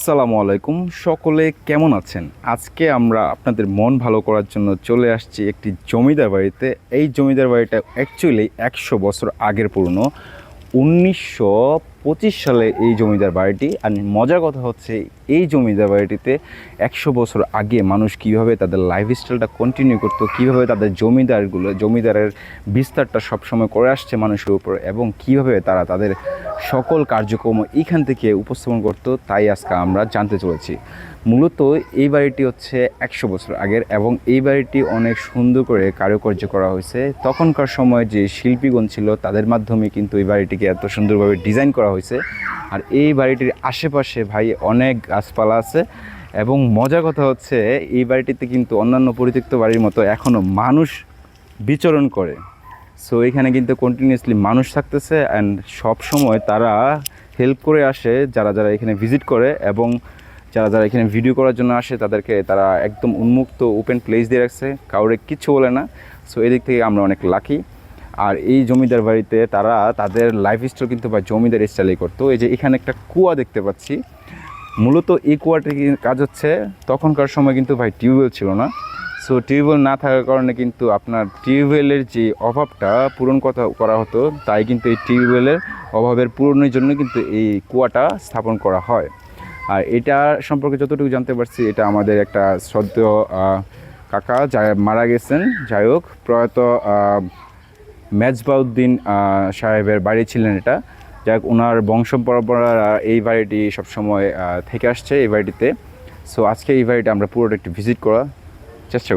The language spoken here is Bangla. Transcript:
আসসালামু আলাইকুম, সকলে কেমন আছেন? আজকে আমরা আপনাদের মন ভালো করার জন্য চলে আসছি একটি জমিদার বাড়িতে। এই জমিদার বাড়িটা অ্যাকচুয়ালি 100 বছর আগের পুরনো। 1925 সালে এই জমিদার বাড়িটি। আর মজার কথা হচ্ছে, এই জমিদার বাড়িটিতে 100 বছর আগে মানুষ কীভাবে তাদের লাইফস্টাইলটা কন্টিনিউ করতো, কীভাবে তাদের জমিদারের বিস্তারটা সবসময় করে আসছে মানুষের উপর, এবং কীভাবে তারা তাদের সকল কার্যক্রম এইখান থেকে উপস্থাপন করতো, তাই আজকে আমরা জানতে চলেছি। মূলত এই বাড়িটি হচ্ছে 100 বছর আগের, এবং এই বাড়িটি অনেক সুন্দর করে কারুকার্য করা হয়েছে। তখনকার সময় যে শিল্পীগণ ছিল তাদের মাধ্যমে কিন্তু এই বাড়িটিকে এত সুন্দরভাবে ডিজাইন করা হয়েছে। আর এই বাড়িটির আশেপাশে ভাই অনেক গাছপালা আছে, এবং মজার কথা হচ্ছে এই বাড়িটিতে কিন্তু অন্যান্য পরিত্যক্ত বাড়ির মতো এখনও মানুষ বিচরণ করে। সো এখানে কিন্তু কন্টিনিউয়াসলি মানুষ থাকতেছে, অ্যান্ড সব সময় তারা হেল্প করে আসে যারা যারা এখানে ভিজিট করে, এবং যারা যারা এখানে ভিডিও করার জন্য আসে তাদেরকে তারা একদম উন্মুক্ত ওপেন প্লেস দিয়ে রাখছে, কাউরে কিচ্ছু বলে না। সো এদিক থেকে আমরা অনেক লাকি। আর এই জমিদার বাড়িতে তারা তাদের লাইফস্টাইল কিন্তু বা জমিদার স্টাইলেই করতো। এই যে এখানে একটা কুয়া দেখতে পাচ্ছি, মূলত এই কুয়াটির কাজ হচ্ছে, তখনকার সময় কিন্তু ভাই টিউবওয়েল ছিল না। সো টিউবওয়েল না থাকার কারণে কিন্তু আপনার টিউবওয়েলের যে অভাবটা পূরণ করা হতো, তাই কিন্তু এই টিউবওয়েলের অভাবের পূরণের জন্য কিন্তু এই কুয়াটা স্থাপন করা হয়। আর এটা সম্পর্কে যতটুকু জানতে পারছি, এটা আমাদের একটা শ্রদ্ধেয় কাকা যা মারা গেছেন, যাই হোক প্রয়াত মেজবাউদ্দিন সাহেবের বাড়ি ছিলেন এটা। যাই হোক ওনার বংশ পরম্পরা এই বাড়িটি সবসময় থেকে আসছে এই বাড়িটিতে। সো আজকে এই বাড়িটা আমরা পুরোটা একটু ভিজিট করার চেষ্টা